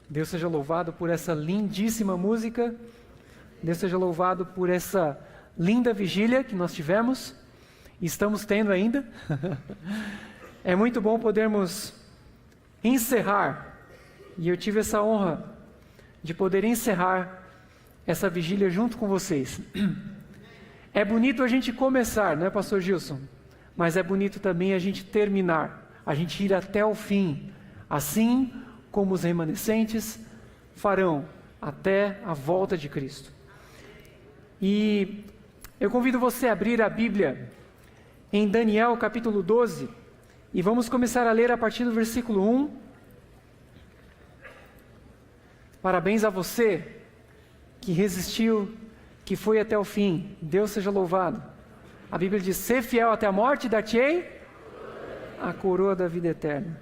Deus seja louvado por essa lindíssima música. Deus seja louvado por essa linda vigília que nós tivemos e estamos tendo ainda. É muito bom podermos encerrar, e eu tive essa honra de poder encerrar essa vigília junto com vocês. É bonito a gente começar, não é, pastor Gilson? Mas é bonito também a gente terminar, a gente ir até o fim, assim como os remanescentes farão até a volta de Cristo. E eu convido você a abrir a Bíblia em Daniel capítulo 12, e vamos começar a ler a partir do versículo 1. Parabéns a você que resistiu, que foi até o fim. Deus seja louvado. A Bíblia diz: ser fiel até a morte, dar-te-ei a coroa da vida eterna.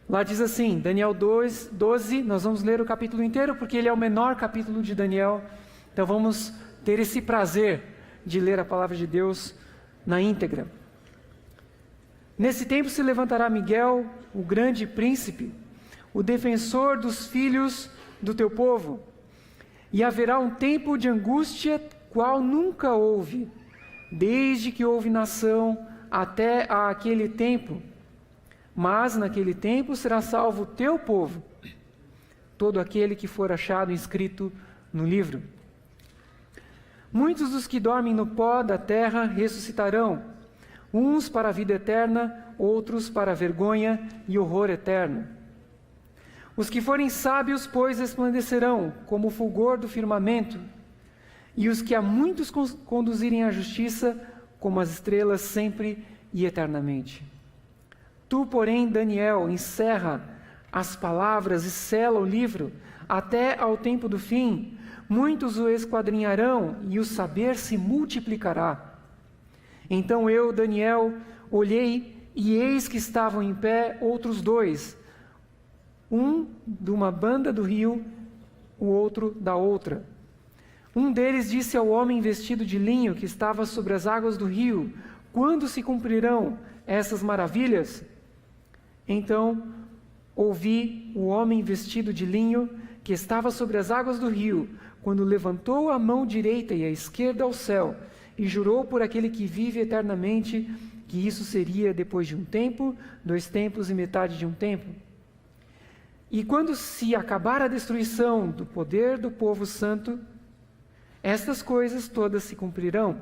Lá diz assim, Daniel 12, nós vamos ler o capítulo inteiro, porque ele é o menor capítulo de Daniel. Então vamos ter esse prazer de ler a palavra de Deus na íntegra. Nesse tempo se levantará Miguel, o grande príncipe, o defensor dos filhos do teu povo, e haverá um tempo de angústia qual nunca houve, desde que houve nação até aquele tempo. Mas naquele tempo será salvo o teu povo, todo aquele que for achado inscrito no livro. Muitos dos que dormem no pó da terra ressuscitarão, uns para a vida eterna, outros para a vergonha e horror eterno. Os que forem sábios, pois, resplandecerão como o fulgor do firmamento, e os que a muitos conduzirem à justiça, como as estrelas sempre e eternamente. Tu, porém, Daniel, encerra as palavras e sela o livro, até ao tempo do fim. Muitos o esquadrinharão, e o saber se multiplicará. Então eu, Daniel, olhei, e eis que estavam em pé outros dois, um de uma banda do rio, o outro da outra. Um deles disse ao homem vestido de linho que estava sobre as águas do rio: quando se cumprirão essas maravilhas? Então ouvi o homem vestido de linho que estava sobre as águas do rio, quando levantou a mão direita e a esquerda ao céu, e jurou por aquele que vive eternamente, que isso seria depois de um tempo, 2 tempos e metade de um tempo. E quando se acabar a destruição do poder do povo santo, estas coisas todas se cumprirão.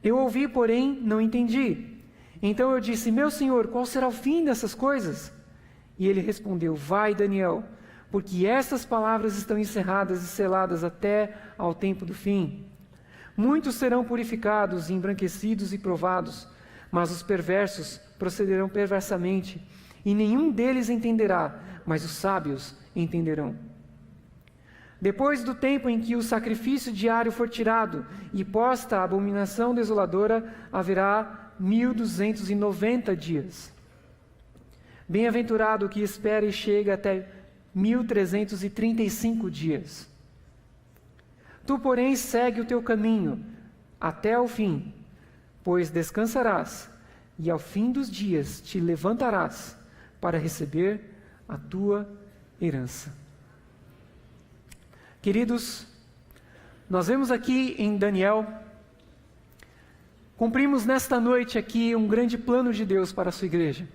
Eu ouvi, porém, não entendi. Então eu disse: meu senhor, qual será o fim dessas coisas? E ele respondeu: vai, Daniel, porque estas palavras estão encerradas e seladas até ao tempo do fim. Muitos serão purificados, embranquecidos e provados, mas os perversos procederão perversamente, e nenhum deles entenderá, mas os sábios entenderão. Depois do tempo em que o sacrifício diário for tirado e posta a abominação desoladora, haverá 1290 dias. Bem-aventurado o que espera e chega até 1335 dias. Tu, porém, segue o teu caminho até o fim, pois descansarás, e ao fim dos dias te levantarás para receber a tua herança. Queridos, nós vemos aqui em Daniel, cumprimos nesta noite aqui um grande plano de Deus para a sua igreja.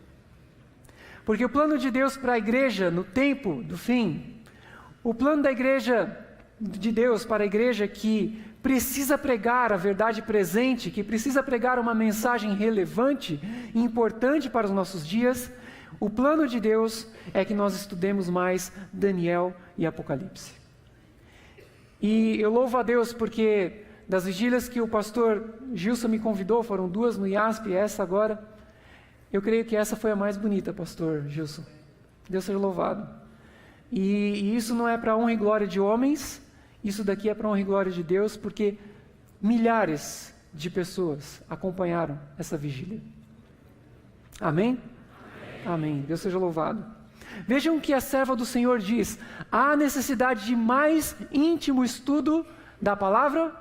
Porque o plano de Deus para a igreja no tempo do fim, o plano da igreja, de Deus para a igreja que precisa pregar a verdade presente, que precisa pregar uma mensagem relevante e importante para os nossos dias, o plano de Deus é que nós estudemos mais Daniel e Apocalipse. E eu louvo a Deus porque das vigílias que o pastor Gilson me convidou, foram 2 no IASP e essa agora, eu creio que essa foi a mais bonita, pastor Gilson. Deus seja louvado. E isso não é para honra e glória de homens, isso daqui é para honra e glória de Deus, porque milhares de pessoas acompanharam essa vigília. Amém? Amém. Deus seja louvado. Vejam o que a serva do Senhor diz: há necessidade de mais íntimo estudo da palavra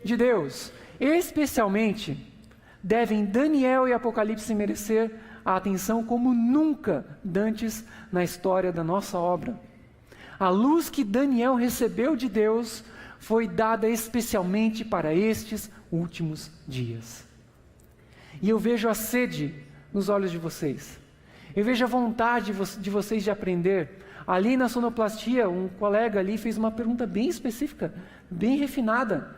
de Deus. Especialmente, devem Daniel e Apocalipse merecer a atenção como nunca dantes na história da nossa obra. A luz que Daniel recebeu de Deus foi dada especialmente para estes últimos dias. E eu vejo a sede nos olhos de vocês. Eu vejo a vontade de vocês de aprender. Ali na sonoplastia, um colega ali fez uma pergunta bem específica, bem refinada.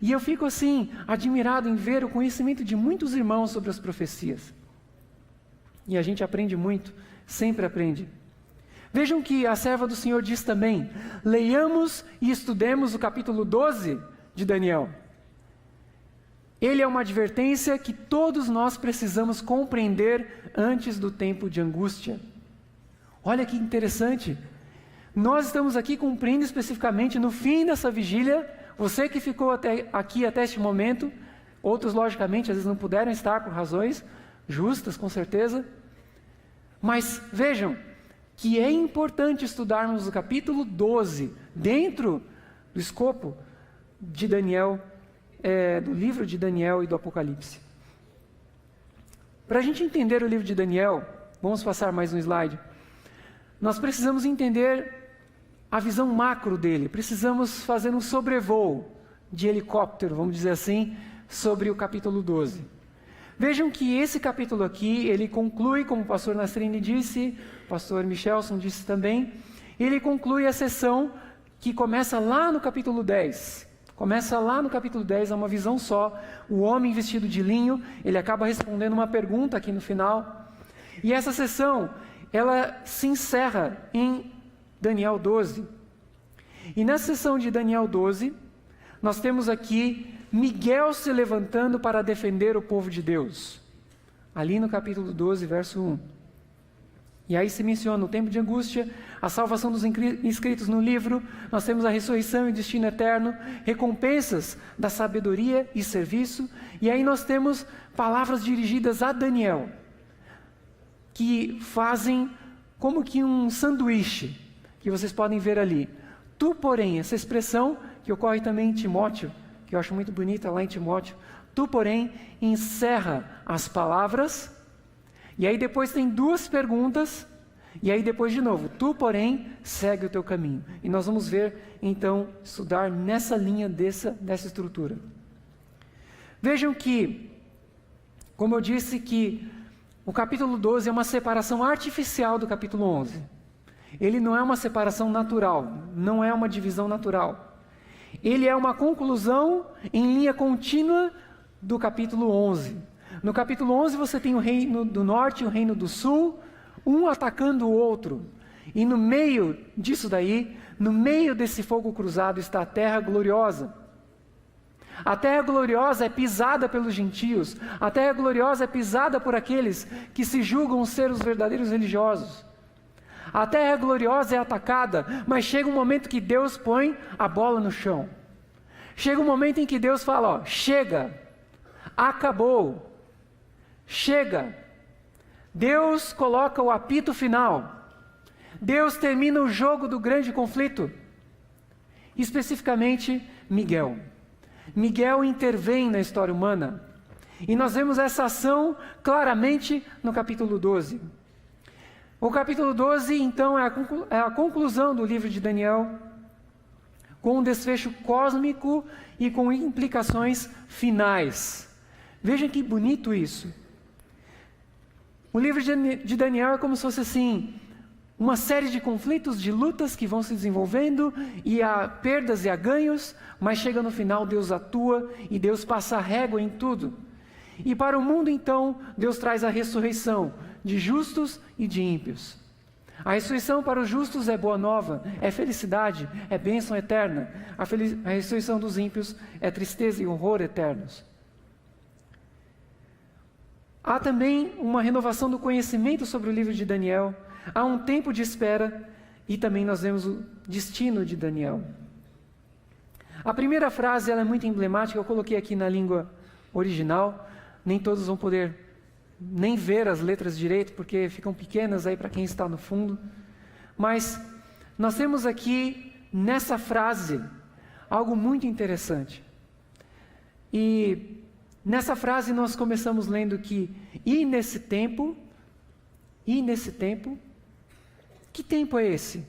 E eu fico assim, admirado em ver o conhecimento de muitos irmãos sobre as profecias. E a gente aprende muito, sempre aprende. Vejam que a serva do Senhor diz também: leiamos e estudemos o capítulo 12 de Daniel. Ele é uma advertência que todos nós precisamos compreender antes do tempo de angústia. Olha que interessante. Nós estamos aqui cumprindo especificamente no fim dessa vigília. Você que ficou aqui até este momento, outros logicamente às vezes não puderam estar por razões justas, com certeza. Mas vejam que é importante estudarmos o capítulo 12 dentro do escopo de Daniel, do livro de Daniel e do Apocalipse. Para a gente entender o livro de Daniel, vamos passar mais um slide. Nós precisamos entender a visão macro dele, precisamos fazer um sobrevoo de helicóptero, vamos dizer assim, sobre o capítulo 12. Vejam que esse capítulo aqui, ele conclui, como o pastor Nasrini disse, o pastor Michelson disse também, ele conclui a sessão que começa lá no capítulo 10. Começa lá no capítulo 10, é uma visão só. O homem vestido de linho, ele acaba respondendo uma pergunta aqui no final. E essa sessão, ela se encerra em Daniel 12. E nessa sessão de Daniel 12, nós temos aqui Miguel se levantando para defender o povo de Deus. Ali no capítulo 12, verso 1. E aí se menciona o tempo de angústia, a salvação dos inscritos no livro, nós temos a ressurreição e destino eterno, recompensas da sabedoria e serviço, e aí nós temos palavras dirigidas a Daniel, que fazem como que um sanduíche, que vocês podem ver ali. Tu, porém, essa expressão que ocorre também em Timóteo, que eu acho muito bonita lá em Timóteo, tu, porém, encerra as palavras. E aí depois tem duas perguntas, e aí depois de novo, tu, porém, segue o teu caminho. E nós vamos ver, então, estudar nessa linha dessa estrutura. Vejam que, como eu disse, que o capítulo 12 é uma separação artificial do capítulo 11. Ele não é uma separação natural, não é uma divisão natural. Ele é uma conclusão em linha contínua do capítulo 11. No capítulo 11 você tem o reino do norte e o reino do sul, um atacando o outro. E no meio disso daí, no meio desse fogo cruzado está a terra gloriosa. A terra gloriosa é pisada pelos gentios. A terra gloriosa é pisada por aqueles que se julgam ser os verdadeiros religiosos. A terra gloriosa é atacada, mas chega um momento que Deus põe a bola no chão. Chega um momento em que Deus fala, ó, chega, acabou. Chega. Deus coloca o apito final. Deus termina o jogo do grande conflito. Especificamente, Miguel. Miguel intervém na história humana. E nós vemos essa ação claramente no capítulo 12. O capítulo 12, então, é a conclusão do livro de Daniel, com um desfecho cósmico e com implicações finais. Vejam que bonito isso. O livro de Daniel é como se fosse assim, uma série de conflitos, de lutas que vão se desenvolvendo, e há perdas e há ganhos, mas chega no final, Deus atua e Deus passa a régua em tudo. E para o mundo, então, Deus traz a ressurreição de justos e de ímpios. A ressurreição para os justos é boa nova, é felicidade, é bênção eterna. A ressurreição dos ímpios é tristeza e horror eternos. Há também uma renovação do conhecimento sobre o livro de Daniel. Há um tempo de espera e também nós vemos o destino de Daniel. A primeira frase ela é muito emblemática, eu coloquei aqui na língua original. Nem todos vão poder nem ver as letras direito, porque ficam pequenas aí para quem está no fundo. Mas nós temos aqui, nessa frase, algo muito interessante. E nessa frase nós começamos lendo que, e nesse tempo, E nesse tempo, que tempo é esse?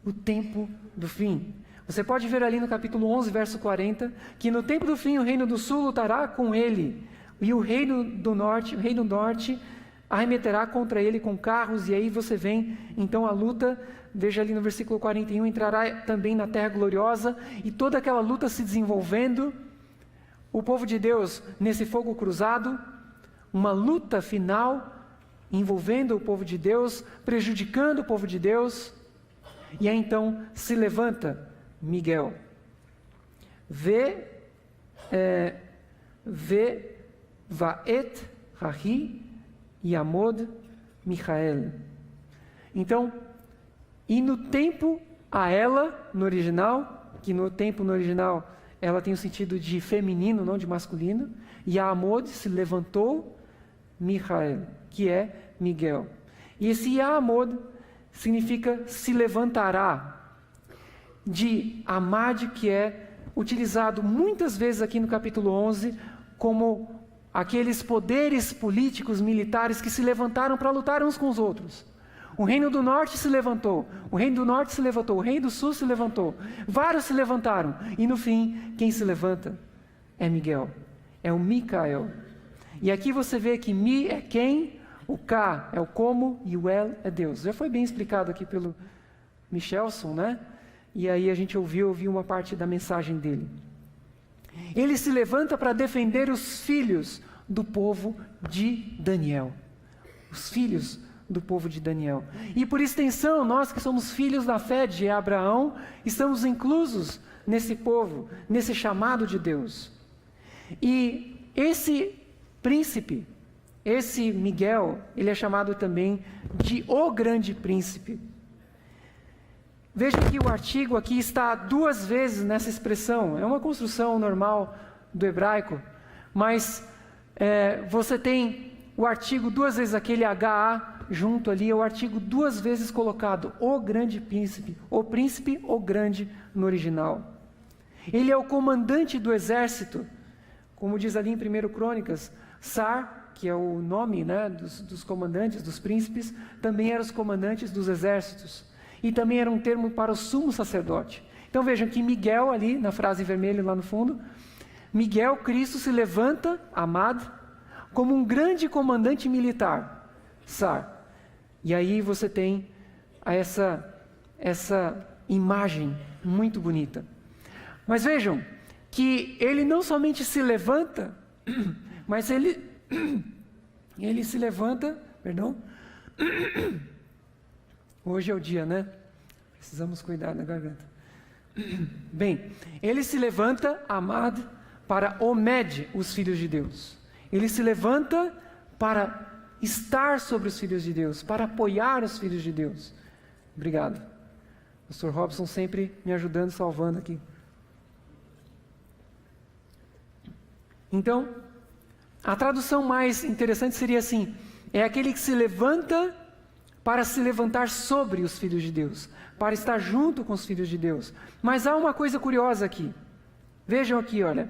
O tempo do fim. Você pode ver ali no capítulo 11, verso 40, que no tempo do fim o reino do sul lutará com ele, e o rei do norte arremeterá contra ele com carros, e aí você vem, então a luta, veja ali no versículo 41, entrará também na terra gloriosa, e toda aquela luta se desenvolvendo, o povo de Deus nesse fogo cruzado, uma luta final, envolvendo o povo de Deus, prejudicando o povo de Deus, e aí então se levanta Miguel. Vaet Rahi Yamod Michael. Então, e no tempo a ela, no original, que no tempo no original ela tem o sentido de feminino, não de masculino, e a Amod se levantou Michael, que é Miguel. E esse Yamod significa se levantará, de Amad, que é utilizado muitas vezes aqui no capítulo 11 como aqueles poderes políticos, militares que se levantaram para lutar uns com os outros. O reino do norte se levantou, o reino do norte se levantou, o reino do sul se levantou, vários se levantaram, e no fim, quem se levanta é Miguel, é o Micael. E aqui você vê que Mi é quem, o K é o como e o El é Deus. Já foi bem explicado aqui pelo Michelson, né? E aí a gente ouviu uma parte da mensagem dele. Ele se levanta para defender os filhos do povo de Daniel. Os filhos do povo de Daniel. E por extensão, nós que somos filhos da fé de Abraão, estamos inclusos nesse povo, nesse chamado de Deus. E esse príncipe, esse Miguel, ele é chamado também de o grande príncipe. Veja que o artigo aqui está 2 vezes nessa expressão. É uma construção normal do hebraico, mas você tem o artigo 2 vezes, aquele HA junto ali, é o artigo 2 vezes colocado, o grande príncipe, o grande no original. Ele é o comandante do exército, como diz ali em 1 Crônicas, Sar, que é o nome, né, dos comandantes, dos príncipes, também eram os comandantes dos exércitos. E também era um termo para o sumo sacerdote. Então vejam que Miguel ali, na frase vermelha lá no fundo, Miguel, Cristo se levanta, Amad, como um grande comandante militar, Sar. E aí você tem essa imagem muito bonita. Mas vejam que ele não somente se levanta, mas ele se levanta, hoje é o dia, né? Precisamos cuidar da garganta. Bem, ele se levanta, Amad, para Omed, os filhos de Deus. Ele se levanta para estar sobre os filhos de Deus, para apoiar os filhos de Deus. Obrigado. Pastor Robson sempre me ajudando, salvando aqui. Então, a tradução mais interessante seria assim: é aquele que se levanta para se levantar sobre os filhos de Deus, para estar junto com os filhos de Deus. Mas há uma coisa curiosa aqui. Vejam aqui, olha,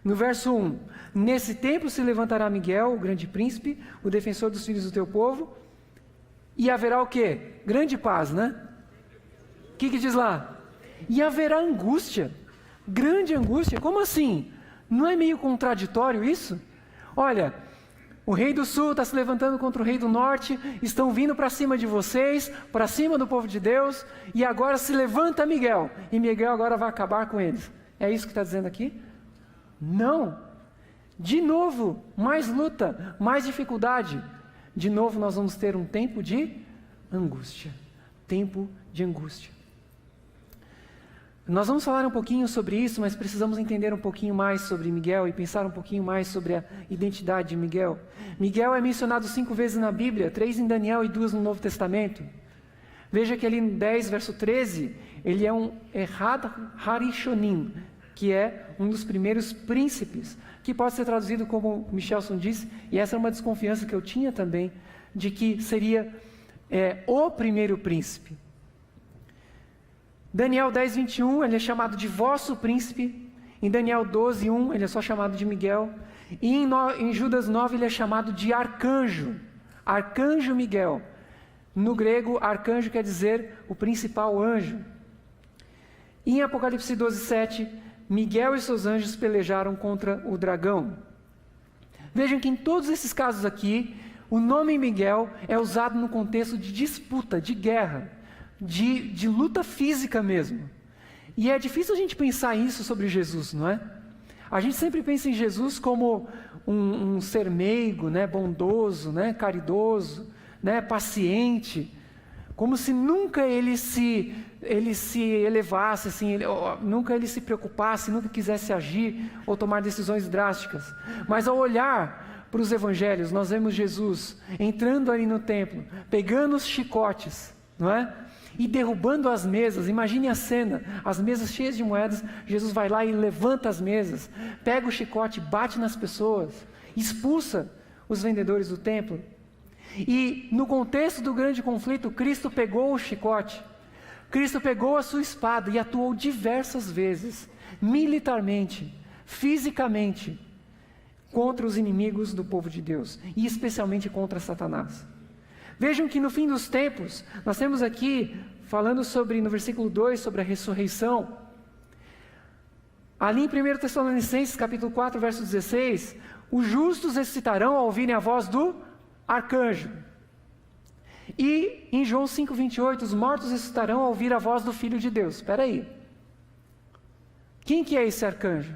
no verso 1, nesse tempo se levantará Miguel, o grande príncipe, o defensor dos filhos do teu povo, e haverá o quê? Grande paz, né? O que diz lá? E haverá angústia, grande angústia. Como assim? Não é meio contraditório isso? Olha, o rei do sul está se levantando contra o rei do norte, estão vindo para cima de vocês, para cima do povo de Deus, e agora se levanta Miguel, e Miguel agora vai acabar com eles. É isso que está dizendo aqui? Não. De novo, mais luta, mais dificuldade. De novo nós vamos ter um tempo de angústia. Tempo de angústia. Nós vamos falar um pouquinho sobre isso, mas precisamos entender um pouquinho mais sobre Miguel e pensar um pouquinho mais sobre a identidade de Miguel. Miguel é mencionado 5 vezes na Bíblia, 3 em Daniel e 2 no Novo Testamento. Veja que ali no 10, verso 13, ele é um Errad Harishonim, que é um dos primeiros príncipes, que pode ser traduzido como Michelson disse, e essa é uma desconfiança que eu tinha também, de que seria o primeiro príncipe. Daniel 10, 21, ele é chamado de vosso príncipe. Em Daniel 12, 1, ele é só chamado de Miguel. E em Judas 9, ele é chamado de arcanjo. Arcanjo Miguel. No grego, arcanjo quer dizer o principal anjo. Em Apocalipse 12:7, Miguel e seus anjos pelejaram contra o dragão. Vejam que em todos esses casos aqui, o nome Miguel é usado no contexto de disputa, de guerra, de luta física mesmo. E é difícil a gente pensar isso sobre Jesus, não é? A gente sempre pensa em Jesus como um ser meigo, né, bondoso, né, caridoso, né, paciente, como se nunca ele se elevasse, assim, nunca ele se preocupasse, nunca quisesse agir ou tomar decisões drásticas. Mas ao olhar para os evangelhos, nós vemos Jesus entrando ali no templo, pegando os chicotes, não é? E derrubando as mesas. Imagine a cena, as mesas cheias de moedas, Jesus vai lá e levanta as mesas, pega o chicote, bate nas pessoas, expulsa os vendedores do templo. E no contexto do grande conflito, Cristo pegou o chicote, Cristo pegou a sua espada e atuou diversas vezes, militarmente, fisicamente, contra os inimigos do povo de Deus, e especialmente contra Satanás. Vejam que no fim dos tempos, nós temos aqui, falando sobre, no versículo 2, sobre a ressurreição. Ali em 1 Tessalonicenses, capítulo 4, verso 16, os justos ressuscitarão ao ouvirem a voz do arcanjo. E em João 5:28, os mortos ressuscitarão ao ouvir a voz do Filho de Deus. Espera aí. Quem que é esse arcanjo?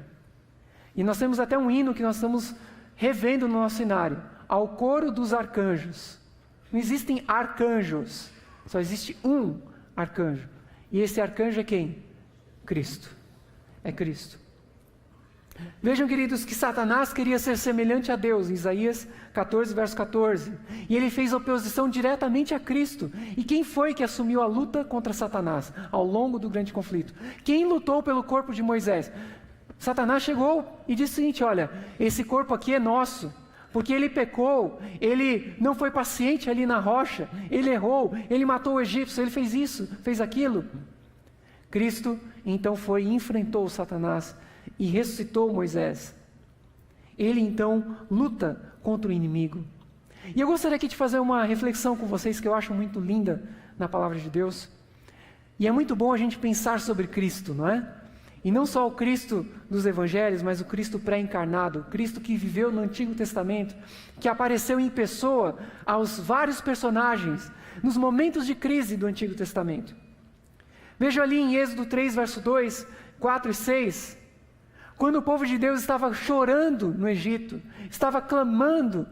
E nós temos até um hino que nós estamos revendo no nosso cenário. Ao coro dos arcanjos. Não existem arcanjos, só existe um arcanjo. E esse arcanjo é quem? Cristo. É Cristo. Vejam, queridos, que Satanás queria ser semelhante a Deus, em Isaías 14, verso 14. E ele fez oposição diretamente a Cristo. E quem foi que assumiu a luta contra Satanás ao longo do grande conflito? Quem lutou pelo corpo de Moisés? Satanás chegou e disse o seguinte: olha, esse corpo aqui é nosso. Porque ele pecou, ele não foi paciente ali na rocha, ele errou, ele matou o egípcio, ele fez isso, fez aquilo. Cristo então foi e enfrentou Satanás e ressuscitou Moisés. Ele então luta contra o inimigo. E eu gostaria aqui de fazer uma reflexão com vocês que eu acho muito linda na palavra de Deus. E é muito bom a gente pensar sobre Cristo, não é? E não só o Cristo dos evangelhos, mas o Cristo pré-encarnado, o Cristo que viveu no Antigo Testamento, que apareceu em pessoa aos vários personagens, nos momentos de crise do Antigo Testamento. Veja ali em Êxodo 3, verso 2, 4 e 6, quando o povo de Deus estava chorando no Egito, estava clamando,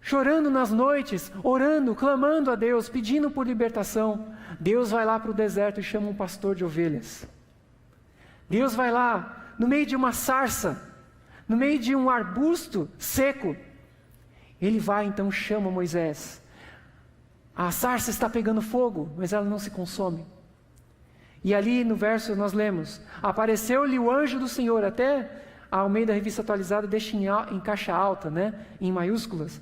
chorando nas noites, orando, clamando a Deus, pedindo por libertação, Deus vai lá para o deserto e chama um pastor de ovelhas. Deus vai lá, no meio de uma sarça, no meio de um arbusto seco, ele vai então, chama Moisés. A sarça está pegando fogo, mas ela não se consome. E ali no verso nós lemos: apareceu-lhe o anjo do Senhor, até a Almeida Revista Atualizada deixa em caixa alta, né, em maiúsculas.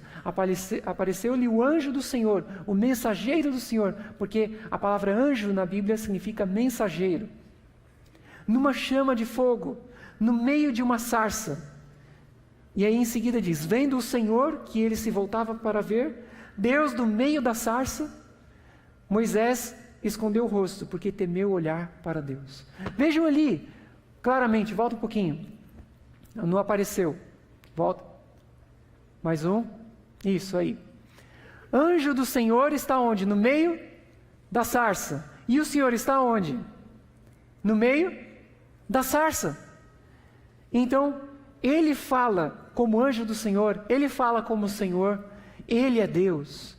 Apareceu-lhe o anjo do Senhor, o mensageiro do Senhor, porque a palavra anjo na Bíblia significa mensageiro. Numa chama de fogo, no meio de uma sarça. E aí em seguida diz: vendo o Senhor, que ele se voltava para ver, Deus do meio da sarça, Moisés escondeu o rosto, porque temeu olhar para Deus. Vejam ali, claramente, volta um pouquinho. Não apareceu. Volta. Mais um. Isso aí. Anjo do Senhor está onde? No meio da sarça. E o Senhor está onde? No meio da sarça. Então, ele fala como anjo do Senhor, ele fala como Senhor, ele é Deus.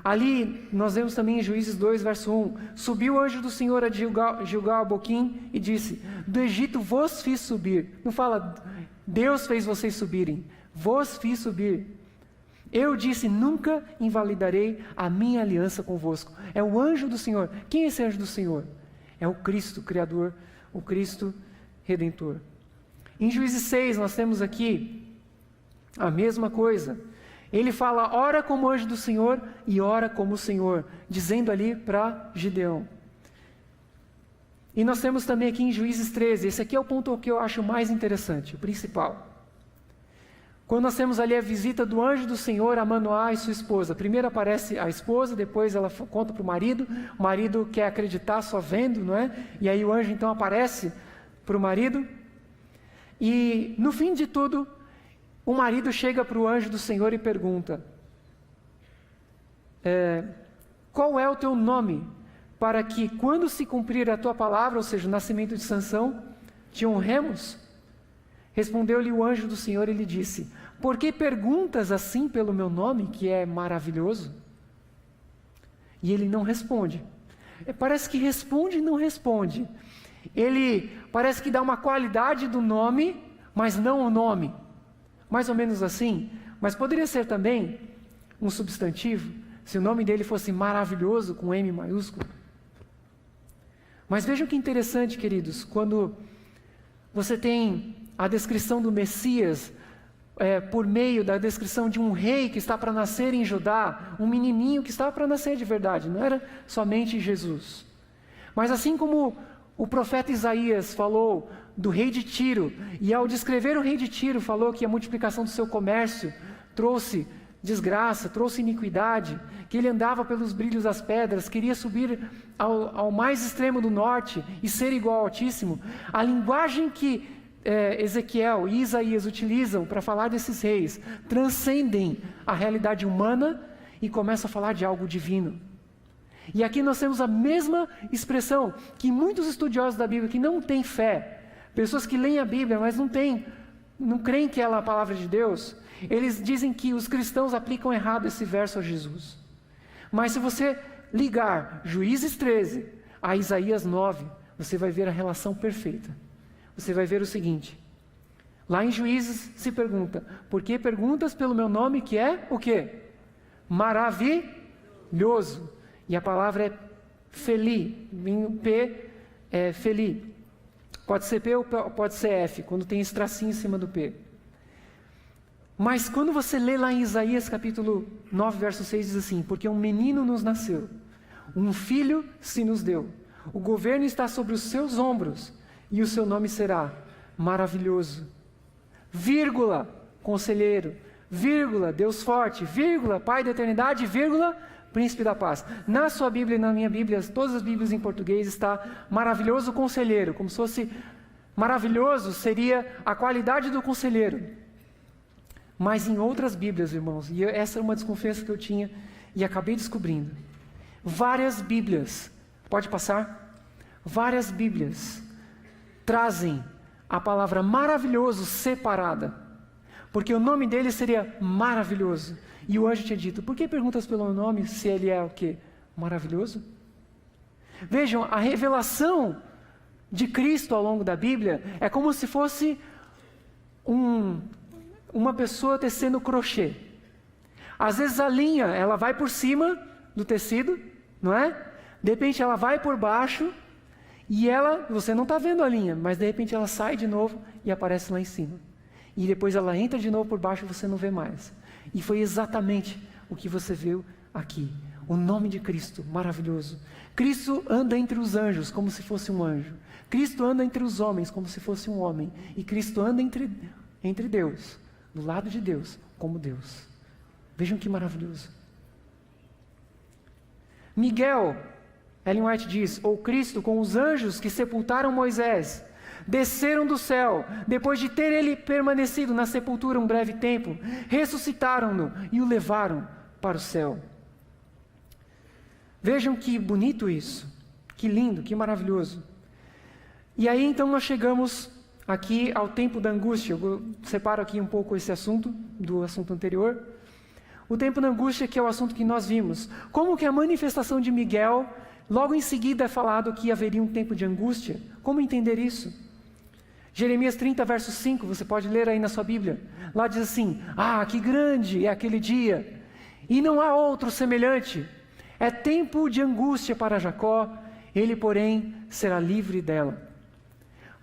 Ali, nós vemos também em Juízes 2, verso 1, subiu o anjo do Senhor a Gilgal a Boquim e disse: do Egito vos fiz subir. Não fala, Deus fez vocês subirem, vos fiz subir. Eu disse, nunca invalidarei a minha aliança convosco. É o anjo do Senhor. Quem é esse anjo do Senhor? É o Cristo Criador, o Cristo Redentor. Em Juízes 6, nós temos aqui a mesma coisa. Ele fala, ora como anjo do Senhor e ora como o Senhor, dizendo ali para Gideão. E nós temos também aqui em Juízes 13, esse aqui é o ponto que eu acho mais interessante, o principal. Quando nós temos ali a visita do anjo do Senhor a Manoá e sua esposa. Primeiro aparece a esposa, depois ela conta para o marido quer acreditar só vendo, não é? E aí o anjo então aparece para o marido. E no fim de tudo, o marido chega para o anjo do Senhor e pergunta: qual é o teu nome? Para que quando se cumprir a tua palavra, ou seja, o nascimento de Sansão, te honremos? Respondeu-lhe o anjo do Senhor e lhe disse: por que perguntas assim pelo meu nome, que é maravilhoso? E ele não responde. Parece que responde e não responde. Ele parece que dá uma qualidade do nome, mas não o nome. Mais ou menos assim. Mas poderia ser também um substantivo, se o nome dele fosse maravilhoso, com M maiúsculo. Mas vejam que interessante, queridos, quando você tem a descrição do Messias, por meio da descrição de um rei que está para nascer em Judá, um menininho que estava para nascer de verdade, não era somente Jesus. Mas assim como o profeta Isaías falou do rei de Tiro, e ao descrever o rei de Tiro, falou que a multiplicação do seu comércio trouxe desgraça, trouxe iniquidade, que ele andava pelos brilhos das pedras, queria subir ao mais extremo do norte e ser igual ao Altíssimo. A linguagem que Ezequiel e Isaías utilizam para falar desses reis transcendem a realidade humana e começam a falar de algo divino. E aqui nós temos a mesma expressão que muitos estudiosos da Bíblia que não têm fé, pessoas que leem a Bíblia, mas não creem que ela é a palavra de Deus, eles dizem que os cristãos aplicam errado esse verso a Jesus. Mas se você ligar Juízes 13 a Isaías 9, você vai ver a relação perfeita. Você vai ver o seguinte: lá em Juízes se pergunta: por que perguntas pelo meu nome, que é o quê? Maravilhoso. E a palavra é feli, P é feli. Pode ser P ou pode ser F, quando tem esse tracinho em cima do P. Mas quando você lê lá em Isaías capítulo 9, verso 6, diz assim: porque um menino nos nasceu, um filho se nos deu, o governo está sobre os seus ombros, e o seu nome será Maravilhoso, vírgula, Conselheiro, vírgula, Deus Forte, vírgula, Pai da Eternidade, vírgula, Príncipe da Paz. Na sua Bíblia e na minha Bíblia, todas as Bíblias em português, está Maravilhoso Conselheiro, como se fosse maravilhoso seria a qualidade do conselheiro. Mas em outras Bíblias, irmãos, e essa é uma desconfiança que eu tinha e acabei descobrindo, várias Bíblias, pode passar? Várias Bíblias trazem a palavra maravilhoso separada, porque o nome dele seria maravilhoso. E o anjo tinha dito: por que perguntas pelo nome se ele é o quê? Maravilhoso? Vejam, a revelação de Cristo ao longo da Bíblia é como se fosse uma pessoa tecendo crochê. Às vezes a linha, ela vai por cima do tecido, não é? De repente ela vai por baixo e você não está vendo a linha, mas de repente ela sai de novo e aparece lá em cima. E depois ela entra de novo por baixo e você não vê mais. E foi exatamente o que você viu aqui. O nome de Cristo, maravilhoso. Cristo anda entre os anjos como se fosse um anjo. Cristo anda entre os homens como se fosse um homem. E Cristo anda entre Deus, do lado de Deus, como Deus. Vejam que maravilhoso. Miguel, Ellen White diz, ou Cristo com os anjos que sepultaram Moisés, desceram do céu, depois de ter ele permanecido na sepultura um breve tempo, ressuscitaram-no e o levaram para o céu. Vejam que bonito isso, que lindo, que maravilhoso. E aí então nós chegamos aqui ao tempo da angústia. Eu separo aqui um pouco esse assunto do assunto anterior. O tempo da angústia, que é o assunto que nós vimos. Como que a manifestação de Miguel, logo em seguida é falado que haveria um tempo de angústia. Como entender isso? Jeremias 30, verso 5, você pode ler aí na sua Bíblia. Lá diz assim: que grande é aquele dia, e não há outro semelhante. É tempo de angústia para Jacó, ele, porém, será livre dela.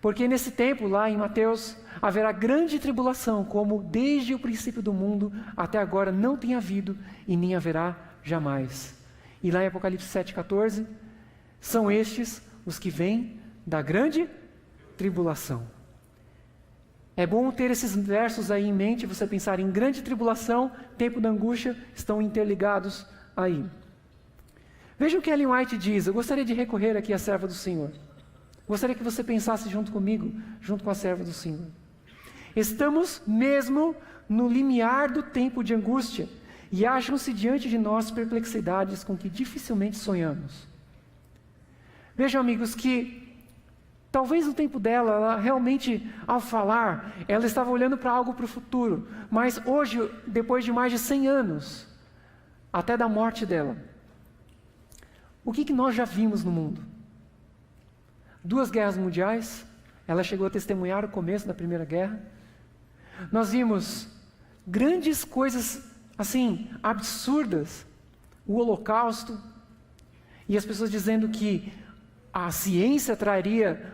Porque nesse tempo, lá em Mateus, haverá grande tribulação, como desde o princípio do mundo até agora não tem havido e nem haverá jamais. E lá em Apocalipse 7,14, são estes os que vêm da grande tribulação. É bom ter esses versos aí em mente, você pensar em grande tribulação, tempo da angústia, estão interligados aí. Veja o que Ellen White diz. Eu gostaria de recorrer aqui à serva do Senhor. Gostaria que você pensasse junto comigo, junto com a serva do Senhor. Estamos mesmo no limiar do tempo de angústia, e acham-se diante de nós perplexidades com que dificilmente sonhamos. Vejam, amigos, que talvez no tempo dela, ela realmente, ao falar, ela estava olhando para algo para o futuro. Mas hoje, depois de mais de 100 anos, até da morte dela, o que nós já vimos no mundo? 2 guerras mundiais, ela chegou a testemunhar o começo da Primeira Guerra. Nós vimos grandes coisas, assim, absurdas. O Holocausto, e as pessoas dizendo que a ciência traria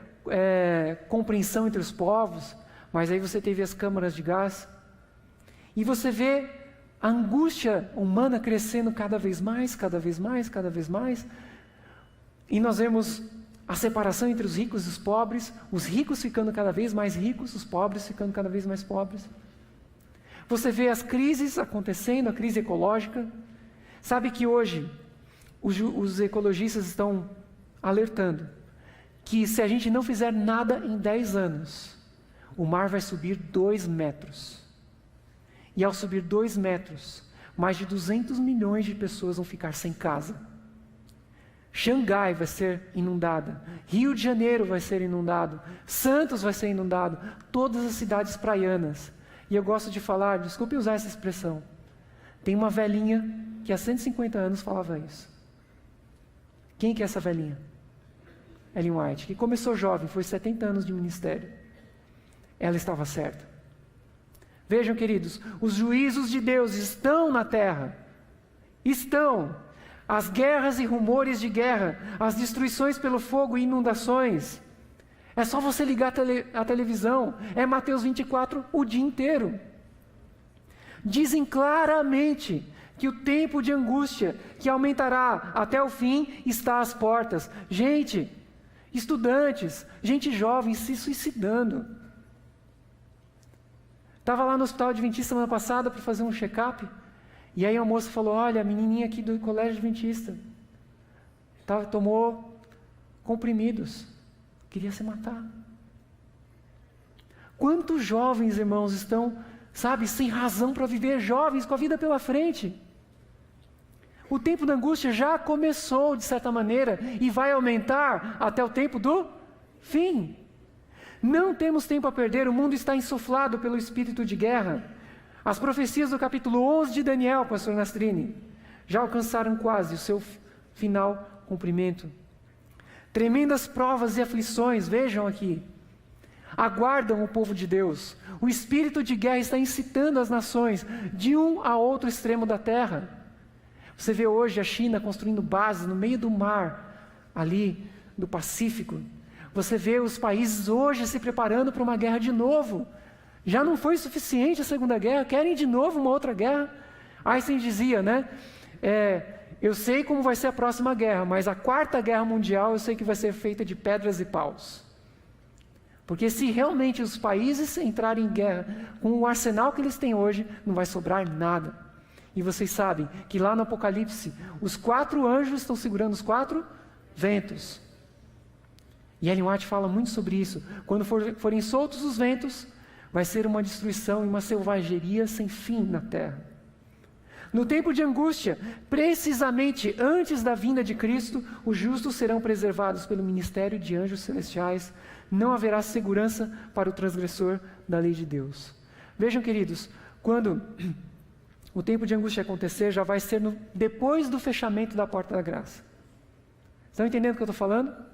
compreensão entre os povos, mas aí você teve as câmaras de gás, e você vê a angústia humana crescendo cada vez mais, cada vez mais, cada vez mais, e nós vemos a separação entre os ricos e os ricos ficando cada vez mais ricos, os pobres ficando cada vez mais pobres. Você vê as crises acontecendo, a crise ecológica. Sabe que hoje os ecologistas estão alertando que se a gente não fizer nada em 10 anos, o mar vai subir 2 metros. E ao subir 2 metros, mais de 200 milhões de pessoas vão ficar sem casa. Xangai vai ser inundada, Rio de Janeiro vai ser inundado, Santos vai ser inundado, todas as cidades praianas. E eu gosto de falar, desculpe usar essa expressão, tem uma velhinha que há 150 anos falava isso. Quem que é essa velhinha? Ellen White, que começou jovem, foi 70 anos de ministério. Ela estava certa. Vejam, queridos, os juízos de Deus estão na terra. Estão. As guerras e rumores de guerra, as destruições pelo fogo e inundações. É só você ligar a televisão. É Mateus 24 o dia inteiro. Dizem claramente que o tempo de angústia, que aumentará até o fim, está às portas. Gente, estudantes, gente jovem se suicidando. Estava lá no Hospital Adventista semana passada para fazer um check-up, e aí a moça falou, olha, a menininha aqui do Colégio Adventista tomou comprimidos, queria se matar. Quantos jovens, irmãos, estão, sem razão para viver, jovens com a vida pela frente? O tempo da angústia já começou, de certa maneira, e vai aumentar até o tempo do fim. Não temos tempo a perder, o mundo está insuflado pelo espírito de guerra. As profecias do capítulo 11 de Daniel, pastor Nastrini, já alcançaram quase o seu final cumprimento. Tremendas provas e aflições, vejam aqui, aguardam o povo de Deus. O espírito de guerra está incitando as nações de um a outro extremo da terra. Você vê hoje a China construindo bases no meio do mar, ali do Pacífico. Você vê os países hoje se preparando para uma guerra de novo. Já não foi suficiente a Segunda Guerra, querem de novo uma outra guerra. Einstein dizia, eu sei como vai ser a próxima guerra, mas a 4ª Guerra Mundial eu sei que vai ser feita de pedras e paus. Porque se realmente os países entrarem em guerra com o arsenal que eles têm hoje, não vai sobrar nada. E vocês sabem que lá no Apocalipse, os 4 anjos estão segurando os 4 ventos. E Ellen White fala muito sobre isso. Quando forem soltos os ventos, vai ser uma destruição e uma selvageria sem fim na terra. No tempo de angústia, precisamente antes da vinda de Cristo, os justos serão preservados pelo ministério de anjos celestiais. Não haverá segurança para o transgressor da lei de Deus. Vejam, queridos, quando o tempo de angústia acontecer, já vai ser depois do fechamento da porta da graça. Estão entendendo o que eu estou falando?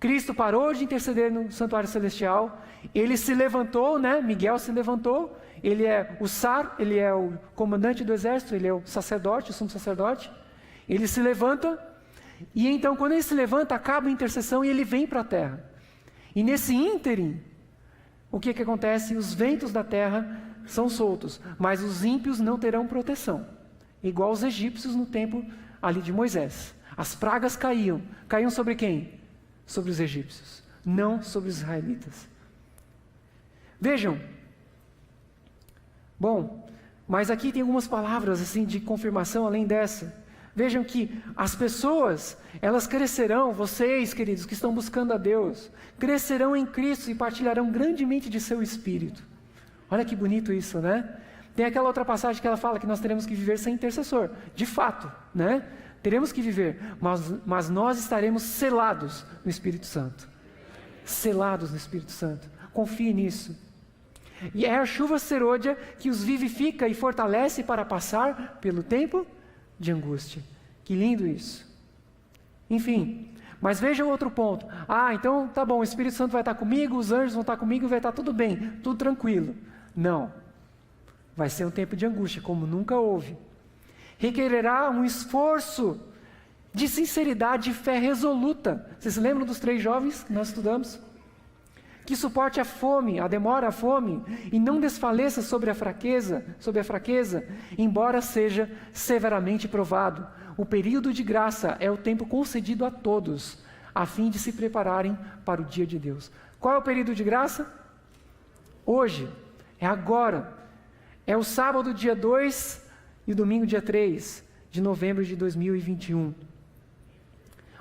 Cristo parou de interceder no santuário celestial, ele se levantou, Miguel se levantou, ele é o Sar, ele é o comandante do exército, ele é o sacerdote, o sumo sacerdote, ele se levanta, e então quando ele se levanta, acaba a intercessão e ele vem para a terra. E nesse ínterim, o que acontece? Os ventos da terra são soltos, mas os ímpios não terão proteção, igual os egípcios no tempo ali de Moisés. As pragas caíam sobre quem? Sobre os egípcios, não sobre os israelitas. Vejam, bom, mas aqui tem algumas palavras assim de confirmação além dessa. Vejam que as pessoas, elas crescerão, vocês, queridos, que estão buscando a Deus, crescerão em Cristo e partilharão grandemente de seu Espírito. Olha que bonito isso, né? Tem aquela outra passagem que ela fala que nós teremos que viver sem intercessor. De fato, né? Teremos que viver, mas nós estaremos selados no Espírito Santo. Selados no Espírito Santo. Confie nisso. E é a chuva serôdia que os vivifica e fortalece para passar pelo tempo de angústia. Que lindo isso. Enfim, mas vejam outro ponto. Então tá bom, o Espírito Santo vai estar comigo, os anjos vão estar comigo e vai estar tudo bem, tudo tranquilo. Não. Vai ser um tempo de angústia, como nunca houve. Requererá um esforço de sinceridade e fé resoluta. Vocês se lembram dos 3 jovens que nós estudamos? Que suporte a fome, a demora, a fome, e não desfaleça sobre a fraqueza, embora seja severamente provado. O período de graça é o tempo concedido a todos, a fim de se prepararem para o dia de Deus. Qual é o período de graça? Hoje, é agora. É o sábado, dia 2, e o domingo, dia 3 de novembro de 2021.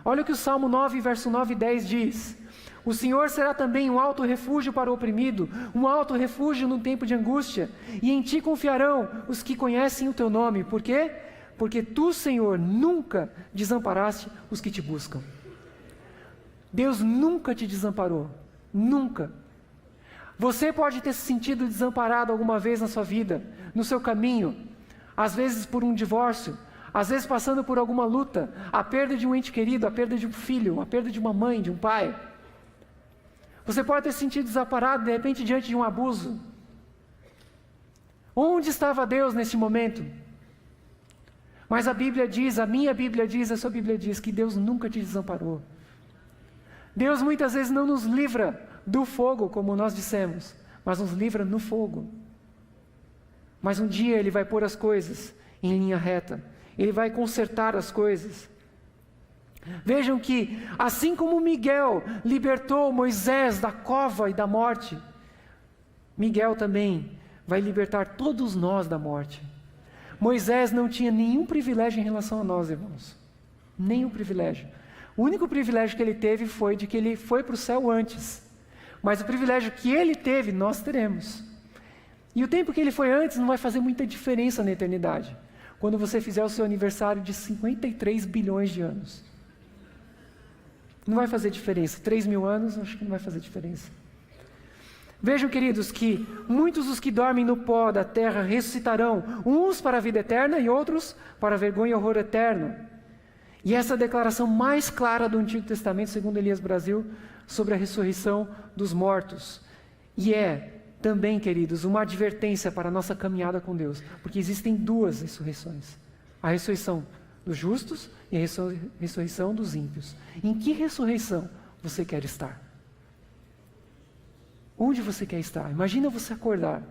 Olha o que o Salmo 9, verso 9 e 10 diz. O Senhor será também um alto refúgio para o oprimido, um alto refúgio no tempo de angústia, e em ti confiarão os que conhecem o teu nome. Por quê? Porque tu, Senhor, nunca desamparaste os que te buscam. Deus nunca te desamparou, nunca. Você pode ter se sentido desamparado alguma vez na sua vida, no seu caminho, às vezes por um divórcio, às vezes passando por alguma luta, a perda de um ente querido, a perda de um filho, a perda de uma mãe, de um pai. Você pode ter se sentido desamparado, de repente, diante de um abuso. Onde estava Deus neste momento? Mas a Bíblia diz, a minha Bíblia diz, a sua Bíblia diz, que Deus nunca te desamparou. Deus muitas vezes não nos livra do fogo, como nós dissemos, mas nos livra no fogo. Mas um dia Ele vai pôr as coisas em linha reta. Ele vai consertar as coisas. Vejam que, assim como Miguel libertou Moisés da cova e da morte, Miguel também vai libertar todos nós da morte. Moisés não tinha nenhum privilégio em relação a nós, irmãos. Nenhum privilégio. O único privilégio que ele teve foi de que ele foi para o céu antes. Mas o privilégio que ele teve, nós teremos. E o tempo que ele foi antes não vai fazer muita diferença na eternidade. Quando você fizer o seu aniversário de 53 bilhões de anos. Não vai fazer diferença. 3.000 anos, acho que não vai fazer diferença. Vejam, queridos, que muitos dos que dormem no pó da terra ressuscitarão, uns para a vida eterna e outros para a vergonha e horror eterno. E essa é a declaração mais clara do Antigo Testamento, segundo Elias Brasil, sobre a ressurreição dos mortos. E é também, queridos, uma advertência para a nossa caminhada com Deus, porque existem 2 ressurreições. A ressurreição dos justos e a ressurreição dos ímpios. Em que ressurreição você quer estar? Onde você quer estar? Imagina você acordar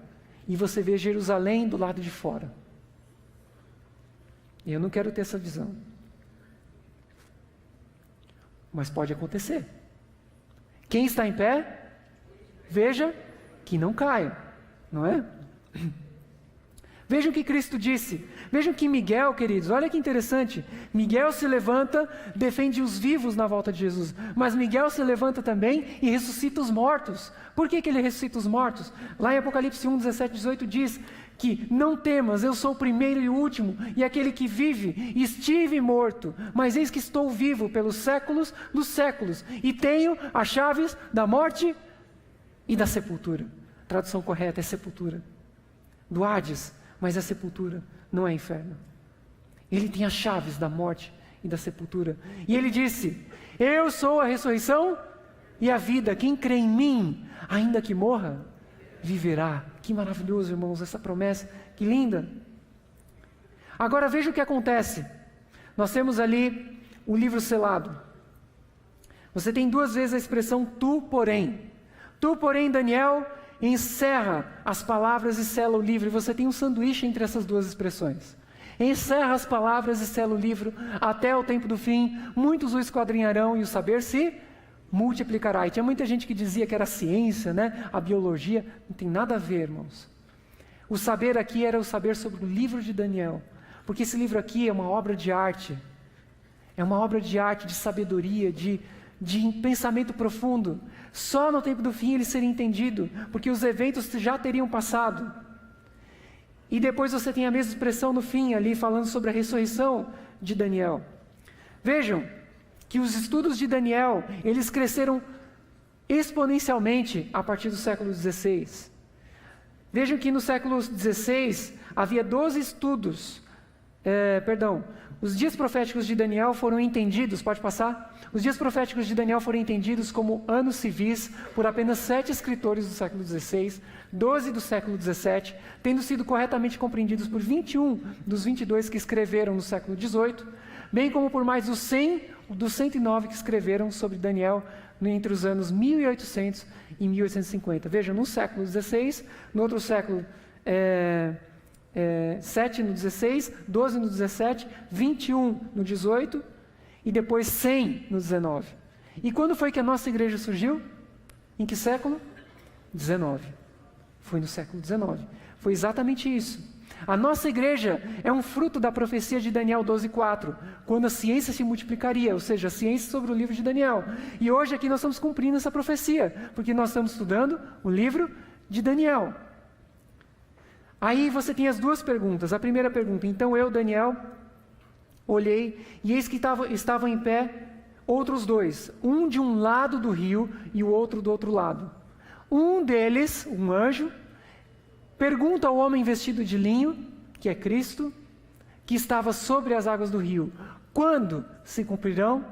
e você ver Jerusalém do lado de fora. Eu não quero ter essa visão. Mas pode acontecer. Quem está em pé, veja que não caia, não é? Vejam o que Cristo disse. Vejam que Miguel, queridos, olha que interessante. Miguel se levanta, defende os vivos na volta de Jesus. Mas Miguel se levanta também e ressuscita os mortos. Por que ele ressuscita os mortos? Lá em Apocalipse 1, 17, 18 diz que não temas, eu sou o primeiro e o último, e aquele que vive. Estive morto, mas eis que estou vivo pelos séculos dos séculos, e tenho as chaves da morte e da sepultura. A tradução correta é sepultura. Do Hades. Mas a sepultura não é inferno. Ele tem as chaves da morte e da sepultura. E ele disse, eu sou a ressurreição e a vida. Quem crê em mim, ainda que morra, viverá. Que maravilhoso, irmãos, essa promessa. Que linda. Agora veja o que acontece. Nós temos ali o livro selado. Você tem 2 vezes a expressão tu, porém. Tu, porém, Daniel, encerra as palavras e sela o livro. E você tem um sanduíche entre essas 2 expressões. Encerra as palavras e sela o livro até o tempo do fim. Muitos o esquadrinharão e o saber se multiplicará. E tinha muita gente que dizia que era ciência, né? A biologia. Não tem nada a ver, irmãos. O saber aqui era o saber sobre o livro de Daniel. Porque esse livro aqui é uma obra de arte. É uma obra de arte, de sabedoria, de pensamento profundo. Só no tempo do fim ele seria entendido, porque os eventos já teriam passado. E depois você tem a mesma expressão no fim, ali falando sobre a ressurreição de Daniel. Vejam que os estudos de Daniel, eles cresceram exponencialmente a partir do século XVI. Vejam que no século XVI havia 12 estudos, os dias proféticos de Daniel foram entendidos, pode passar? Os dias proféticos de Daniel foram entendidos como anos civis por apenas 7 escritores do século XVI, 12 do século XVII, tendo sido corretamente compreendidos por 21 dos 22 que escreveram no século XVIII, bem como por mais dos 109 que escreveram sobre Daniel entre os anos 1800 e 1850. Vejam, no século XVI, no outro século 7 no 16, 12 no 17, 21 no 18 e depois 100 no 19. E quando foi que a nossa igreja surgiu? Em que século? 19. Foi no século 19. Foi exatamente isso. A nossa igreja é um fruto da profecia de Daniel 12:4, quando a ciência se multiplicaria, ou seja, a ciência sobre o livro de Daniel. E hoje aqui nós estamos cumprindo essa profecia, porque nós estamos estudando o livro de Daniel. Aí você tem as duas perguntas. A primeira pergunta: então eu, Daniel, olhei, e eis que estavam em pé outros dois, um de um lado do rio e o outro do outro lado. Um deles, um anjo, pergunta ao homem vestido de linho, que é Cristo, que estava sobre as águas do rio: quando se cumprirão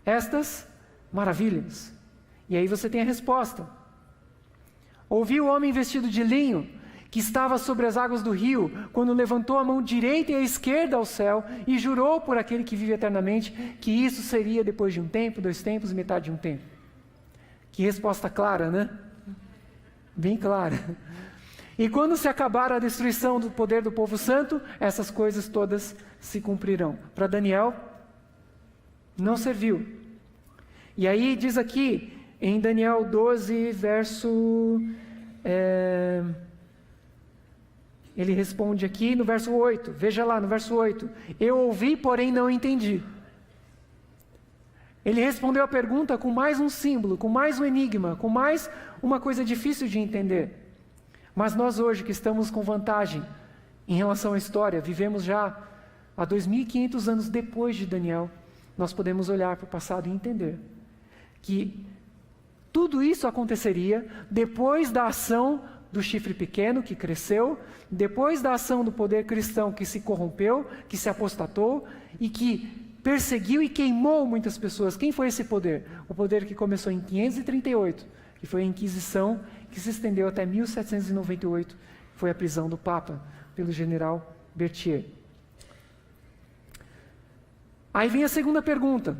estas maravilhas? E aí você tem a resposta. Ouvi o homem vestido de linho, que estava sobre as águas do rio, quando levantou a mão direita e a esquerda ao céu, e jurou por aquele que vive eternamente, que isso seria depois de um tempo, 2 tempos e metade de um tempo. Que resposta clara, né? Bem clara. E quando se acabar a destruição do poder do povo santo, essas coisas todas se cumprirão. Para Daniel, não serviu. E aí diz aqui, em Daniel 12, verso... ele responde aqui no verso 8, veja lá no verso 8, eu ouvi, porém não entendi. Ele respondeu a pergunta com mais um símbolo, com mais um enigma, com mais uma coisa difícil de entender. Mas nós hoje que estamos com vantagem em relação à história, vivemos já há 2.500 anos depois de Daniel, nós podemos olhar para o passado e entender que tudo isso aconteceria depois da ação do chifre pequeno que cresceu, depois da ação do poder cristão que se corrompeu, que se apostatou e que perseguiu e queimou muitas pessoas. Quem foi esse poder? O poder que começou em 538, que foi a Inquisição, que se estendeu até 1798, foi a prisão do Papa pelo general Berthier. Aí vem a segunda pergunta.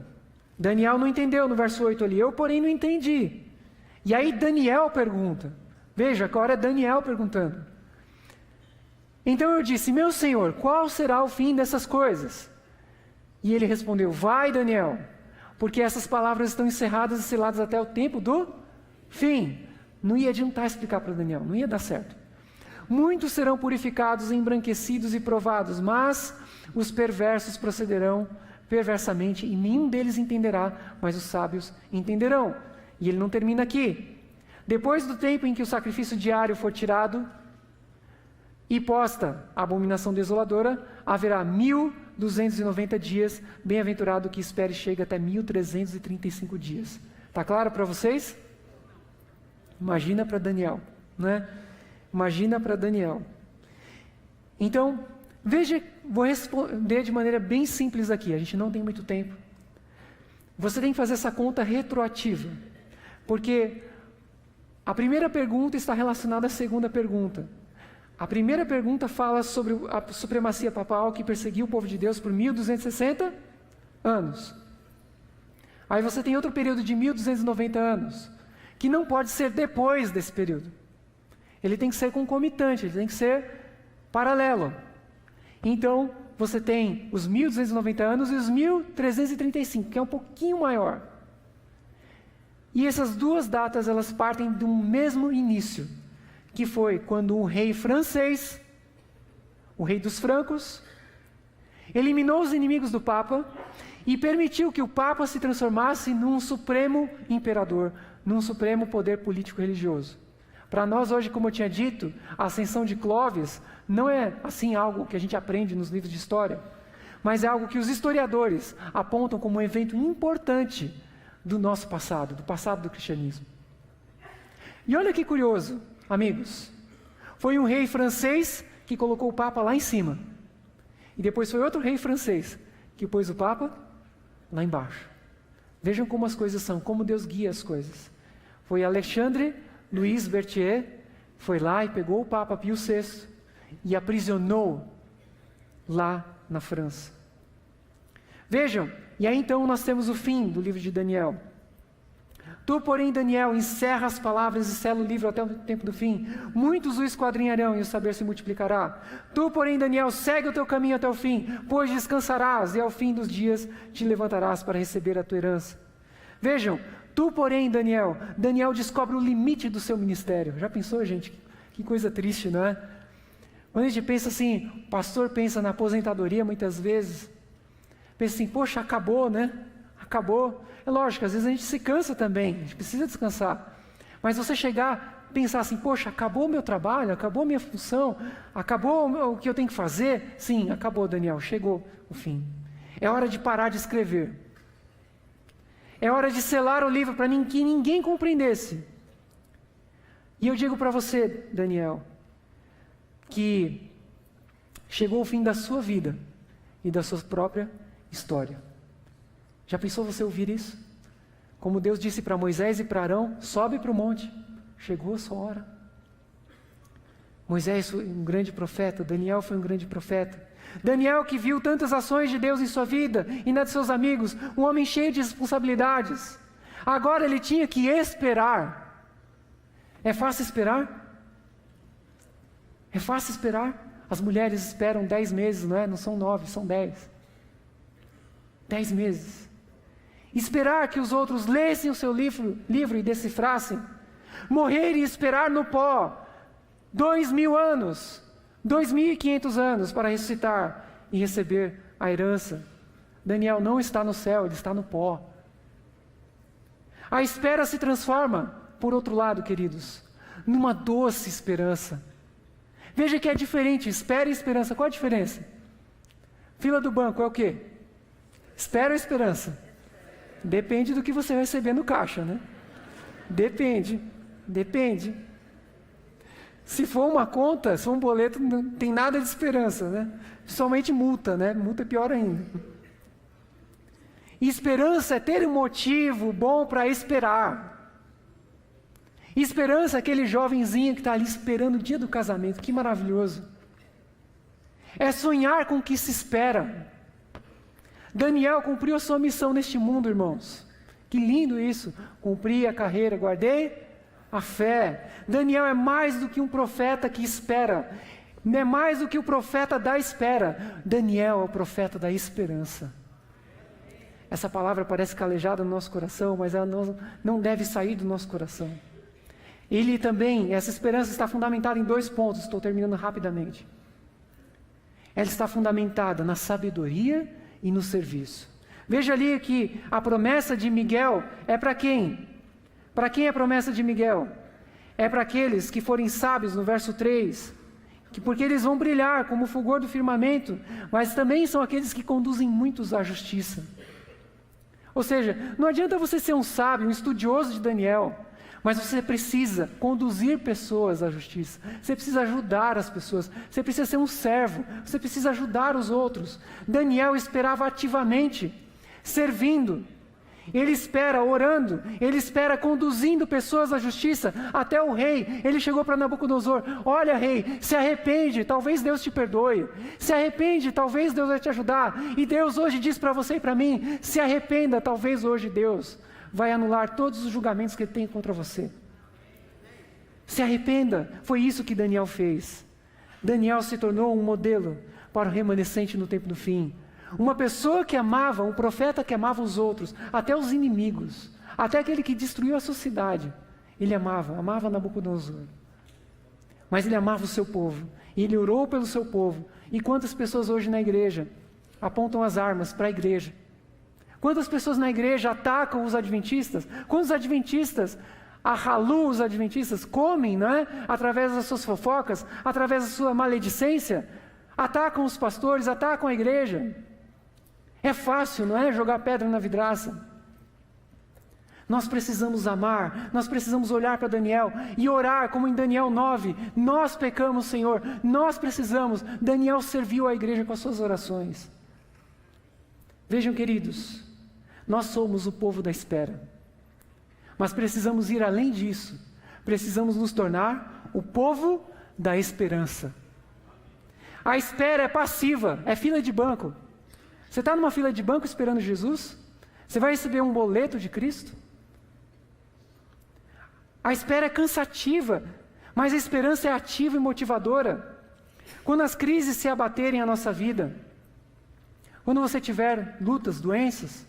Daniel não entendeu no verso 8 ali, eu porém não entendi. E aí Daniel pergunta. Veja, agora é Daniel perguntando. Então eu disse, meu Senhor, qual será o fim dessas coisas? E ele respondeu, vai Daniel, porque essas palavras estão encerradas e seladas até o tempo do fim. Não ia adiantar explicar para Daniel, não ia dar certo. Muitos serão purificados, embranquecidos e provados, mas os perversos procederão perversamente e nenhum deles entenderá, mas os sábios entenderão. E ele não termina aqui. Depois do tempo em que o sacrifício diário for tirado e posta a abominação desoladora, haverá 1.290 dias, bem-aventurado que espere chega até 1.335 dias. Está claro para vocês? Imagina para Daniel, né? Imagina para Daniel. Então, veja, vou responder de maneira bem simples aqui, a gente não tem muito tempo. Você tem que fazer essa conta retroativa, porque a primeira pergunta está relacionada à segunda pergunta. A primeira pergunta fala sobre a supremacia papal que perseguiu o povo de Deus por 1.260 anos. Aí você tem outro período de 1.290 anos, que não pode ser depois desse período. Ele tem que ser concomitante, ele tem que ser paralelo. Então, você tem os 1.290 anos e os 1.335, que é um pouquinho maior. E essas duas datas, elas partem do mesmo início, que foi quando um rei francês, o rei dos francos, eliminou os inimigos do Papa e permitiu que o Papa se transformasse num supremo imperador, num supremo poder político-religioso. Para nós hoje, como eu tinha dito, a ascensão de Clovis não é assim algo que a gente aprende nos livros de história, mas é algo que os historiadores apontam como um evento importante do nosso passado, do passado do cristianismo. E olha que curioso, amigos, foi um rei francês que colocou o Papa lá em cima, e depois foi outro rei francês que pôs o Papa lá embaixo. Vejam como as coisas são, como Deus guia as coisas. Foi Alexandre Louis Berthier, foi lá e pegou o Papa Pio VI e aprisionou lá na França. Vejam, e aí então nós temos o fim do livro de Daniel. Tu, porém, Daniel, encerra as palavras e sela o livro até o tempo do fim. Muitos o esquadrinharão e o saber se multiplicará. Tu, porém, Daniel, segue o teu caminho até o fim, pois descansarás e ao fim dos dias te levantarás para receber a tua herança. Vejam, tu, porém, Daniel, Daniel descobre o limite do seu ministério. Já pensou, gente? Que coisa triste, não é? Quando a gente pensa assim, o pastor pensa na aposentadoria muitas vezes, pensa assim, poxa, acabou, né? Acabou. É lógico, às vezes a gente se cansa também, a gente precisa descansar. Mas você chegar, pensar assim, poxa, acabou o meu trabalho, acabou a minha função, acabou o que eu tenho que fazer? Sim, acabou, Daniel, chegou o fim. É hora de parar de escrever. É hora de selar o livro para que ninguém compreendesse. E eu digo para você, Daniel, que chegou o fim da sua vida e da sua própria história. Já pensou você ouvir isso? Como Deus disse para Moisés e para Arão, sobe para o monte, chegou a sua hora. Moisés foi um grande profeta, Daniel foi um grande profeta. Daniel que viu tantas ações de Deus em sua vida e na de seus amigos, um homem cheio de responsabilidades. Agora ele tinha que esperar. É fácil esperar? É fácil esperar? As mulheres esperam 10 meses, não é? Não são 9, são 10. 10 meses. Esperar que os outros lessem o seu livro e decifrassem. Morrer e esperar no pó. 2.000 anos. 2.500 anos para ressuscitar e receber a herança. Daniel não está no céu, ele está no pó. A espera se transforma, por outro lado, queridos, numa doce esperança. Veja que é diferente, espera e esperança. Qual a diferença? Fila do banco é o quê? Espera ou esperança? Depende do que você vai receber no caixa, né? Depende. Se for uma conta, se for um boleto, não tem nada de esperança, né? Somente multa, né? Multa é pior ainda. E esperança é ter um motivo bom para esperar. Esperança é aquele jovenzinho que está ali esperando o dia do casamento. Que maravilhoso. É sonhar com o que se espera. Daniel cumpriu a sua missão neste mundo, irmãos. Que lindo isso. Cumpri a carreira, guardei a fé. Daniel é mais do que um profeta que espera. Não é mais do que o profeta da espera. Daniel é o profeta da esperança. Essa palavra parece calejada no nosso coração, mas ela não deve sair do nosso coração. Ele também, essa esperança está fundamentada em 2 pontos. Estou terminando rapidamente. Ela está fundamentada na sabedoria e no serviço. Veja ali que a promessa de Miguel é para quem? Para quem é a promessa de Miguel? É para aqueles que forem sábios, no verso 3, porque eles vão brilhar como o fulgor do firmamento, mas também são aqueles que conduzem muitos à justiça. Ou seja, não adianta você ser um sábio, um estudioso de Daniel, mas você precisa conduzir pessoas à justiça. Você precisa ajudar as pessoas. Você precisa ser um servo. Você precisa ajudar os outros. Daniel esperava ativamente, servindo. Ele espera orando. Ele espera conduzindo pessoas à justiça até o rei. Ele chegou para Nabucodonosor: olha, rei, se arrepende, talvez Deus te perdoe. Se arrepende, talvez Deus vai te ajudar. E Deus hoje diz para você e para mim: se arrependa, talvez hoje Deus vai anular todos os julgamentos que ele tem contra você. Se arrependa. Foi isso que Daniel fez. Daniel se tornou um modelo para o remanescente no tempo do fim. Uma pessoa que amava, um profeta que amava os outros, até os inimigos, até aquele que destruiu a sociedade, ele amava Nabucodonosor. Mas ele amava o seu povo, e ele orou pelo seu povo. E quantas pessoas hoje na igreja apontam as armas para a igreja? Quantas pessoas na igreja atacam os adventistas? Quantos adventistas, os adventistas, comem, não é? Através das suas fofocas, através da sua maledicência, atacam os pastores, atacam a igreja. É fácil, não é? Jogar pedra na vidraça. Nós precisamos amar, nós precisamos olhar para Daniel e orar, como em Daniel 9, nós pecamos, Senhor, nós precisamos. Daniel serviu a igreja com as suas orações. Vejam, queridos, nós somos o povo da espera, mas precisamos ir além disso, precisamos nos tornar o povo da esperança. A espera é passiva, é fila de banco. Você está numa fila de banco esperando Jesus? Você vai receber um boleto de Cristo? A espera é cansativa, mas a esperança é ativa e motivadora. Quando as crises se abaterem à nossa vida, quando você tiver lutas, doenças,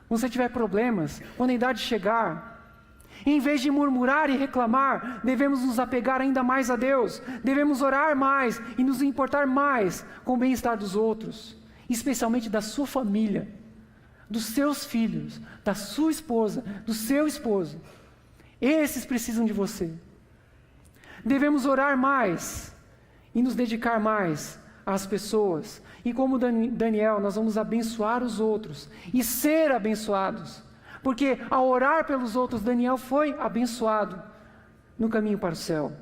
quando você tiver problemas, quando a idade chegar, em vez de murmurar e reclamar, devemos nos apegar ainda mais a Deus, devemos orar mais e nos importar mais com o bem-estar dos outros, especialmente da sua família, dos seus filhos, da sua esposa, do seu esposo. Esses precisam de você. Devemos orar mais e nos dedicar mais às pessoas. E como Daniel, nós vamos abençoar os outros e ser abençoados. Porque ao orar pelos outros, Daniel foi abençoado no caminho para o céu.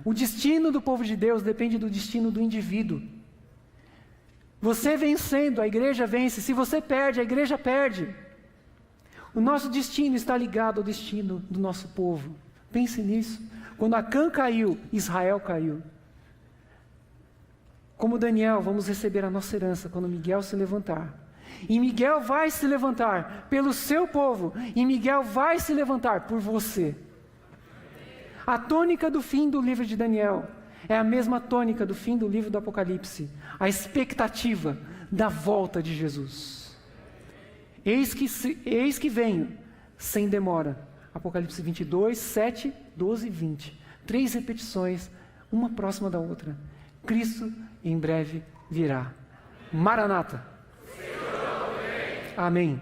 O destino do povo de Deus depende do destino do indivíduo. Você vencendo, a igreja vence. Se você perde, a igreja perde. O nosso destino está ligado ao destino do nosso povo. Pense nisso. Quando Acã caiu, Israel caiu. Como Daniel, vamos receber a nossa herança quando Miguel se levantar. E Miguel vai se levantar pelo seu povo. E Miguel vai se levantar por você. A tônica do fim do livro de Daniel é a mesma tônica do fim do livro do Apocalipse. A expectativa da volta de Jesus. Eis que venho, sem demora. Apocalipse 22, 7, 12 e 20. 3 repetições, uma próxima da outra. Cristo em breve virá. Maranata. Amém.